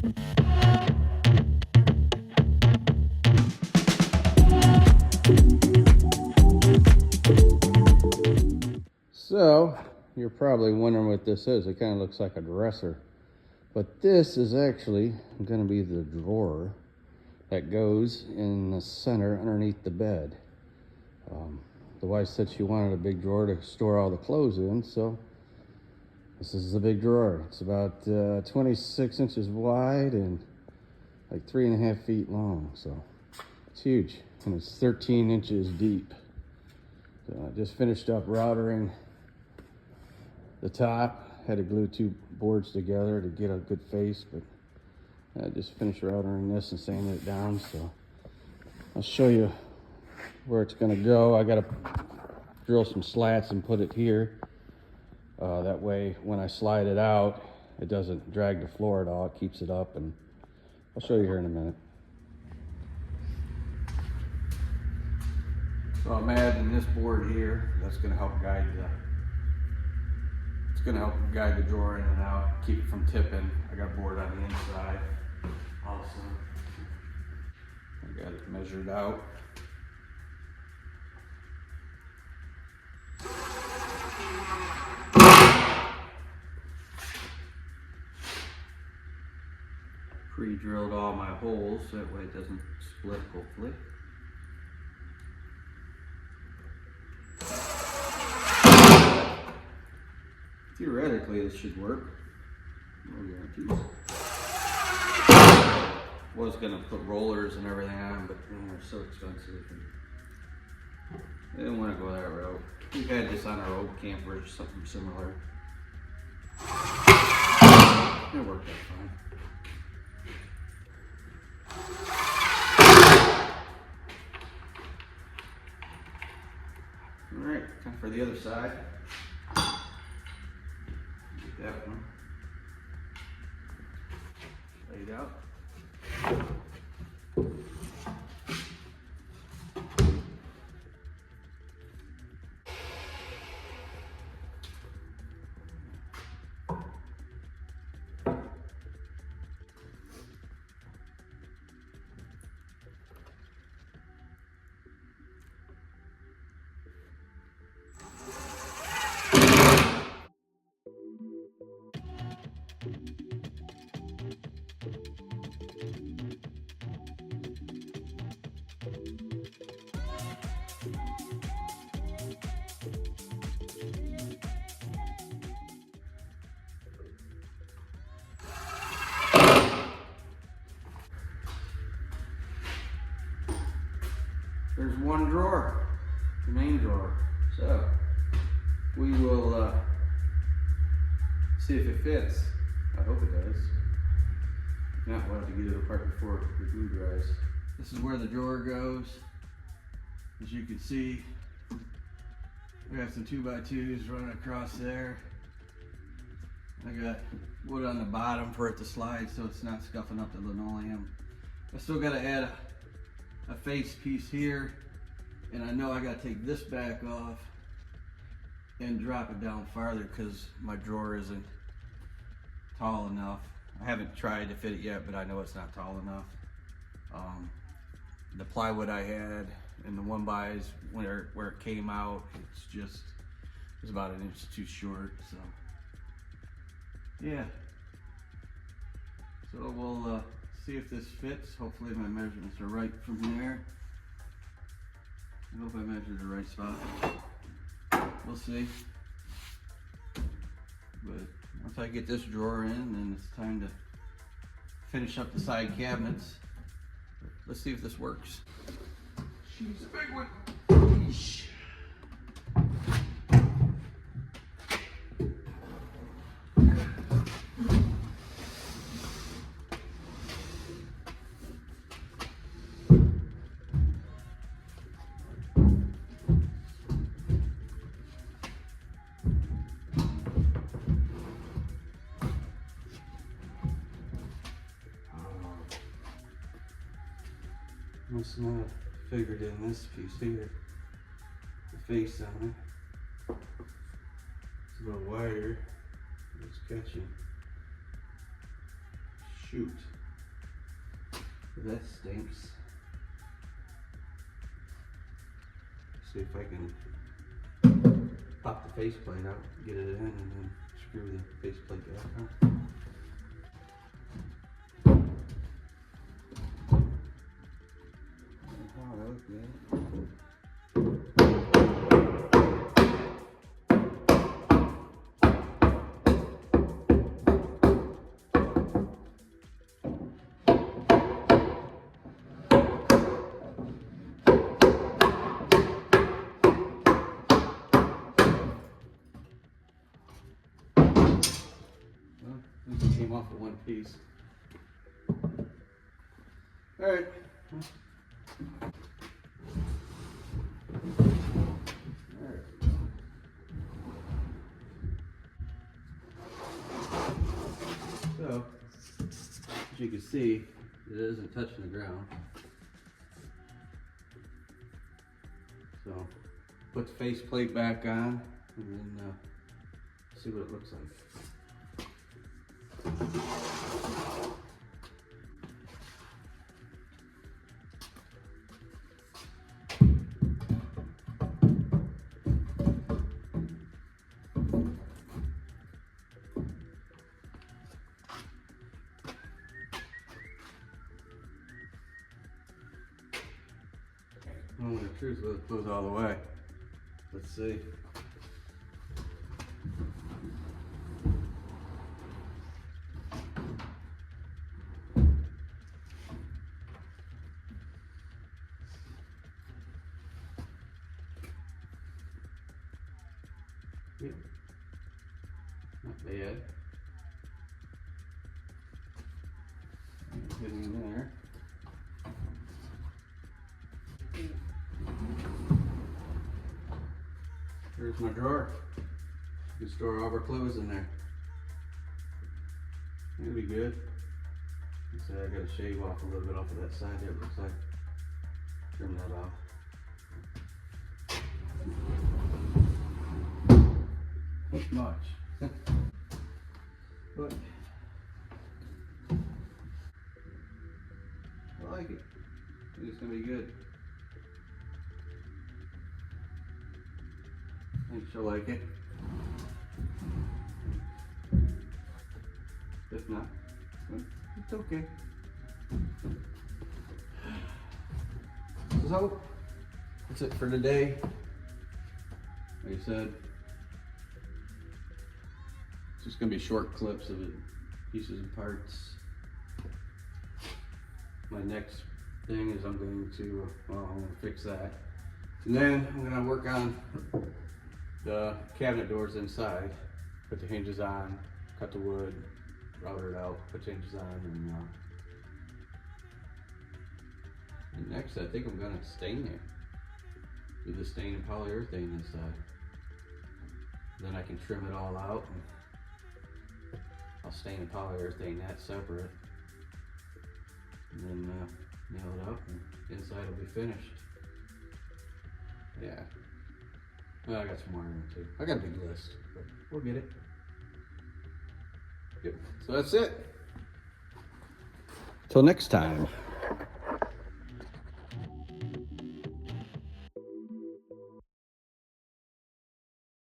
So, you're probably wondering what this is. It kind of looks like a dresser. But this is actually going to be the drawer that goes in the center underneath the bed. The wife said she wanted a big drawer to store all the clothes in, so this is the big drawer. It's about 26 inches wide and like 3.5 feet long, so it's huge. And it's 13 inches deep. So I just finished up routering the top. Had to glue 2 boards together to get a good face, but I just finished routering this and sanding it down, so I'll show you where it's gonna go. I gotta drill some slats and put it here. That way when I slide it out, it doesn't drag the floor at all. It keeps it up, and I'll show you here in a minute. So I'm adding this board here. That's gonna help guide the drawer in and out, keep it from tipping. I got a board on the inside also. I got it measured out. Pre-drilled all my holes so that way it doesn't split, hopefully. Theoretically, this should work. No guarantees. Was gonna put rollers and everything on, but they're so expensive. I didn't want to go that route. We had this on our old camper or something similar. It worked out fine. All right, time for the other side. Get that one laid out. There's one drawer, the main drawer. So we will see if it fits. I hope it does. If not, we'll have to get it apart before the glue dries. This is where the drawer goes. As you can see, we have some 2x2s running across there. I got wood on the bottom for it to slide so it's not scuffing up the linoleum. I still got to add a face piece here, and I know I got to take this back off and drop it down farther because my drawer isn't tall enough. I haven't tried to fit it yet, but I know it's not tall enough. The plywood I had and the 1x where it came out, it's about 1 inch too short. So yeah, so we'll see if this fits. Hopefully my measurements are right from there. I hope I measured the right spot. We'll see. But once I get this drawer in, then it's time to finish up the side cabinets. Let's see if this works. She's a big one. Eesh. Must not have figured in this piece here, the face on it. It's a little wider, it's catching. Shoot. That stinks. See if I can pop the faceplate out, get it in, and then screw the faceplate back on. Oh, that looks good. This came off of one piece. All right. So, as you can see, it isn't touching the ground. So, put the faceplate back on and then see what it looks like. Oh, the truth goes all the way. Let's see. Yeah. Not bad. Get in there. Here's my drawer. You can store all of our clothes in there. It'll be good. So I gotta shave off a little bit off of that side there, it looks like. Trim that off. Not much. But I like it. I think it's gonna be good. I think she'll like it. If not, it's okay. So, that's it for today. Like I said, it's just gonna be short clips of it, pieces and parts. My next thing is I'm going to, I'm gonna fix that. And then I'm gonna work on the cabinet doors inside, put the hinges on, cut the wood, router it out, put the hinges on, and next I think I'm gonna stain it. Do the stain and polyurethane inside. Then I can trim it all out and I'll stain and polyurethane that separate. And then nail it up and inside will be finished. Yeah. Well, I got some more in too. I got a big list, but we'll get it. Yep. So that's it. Till next time.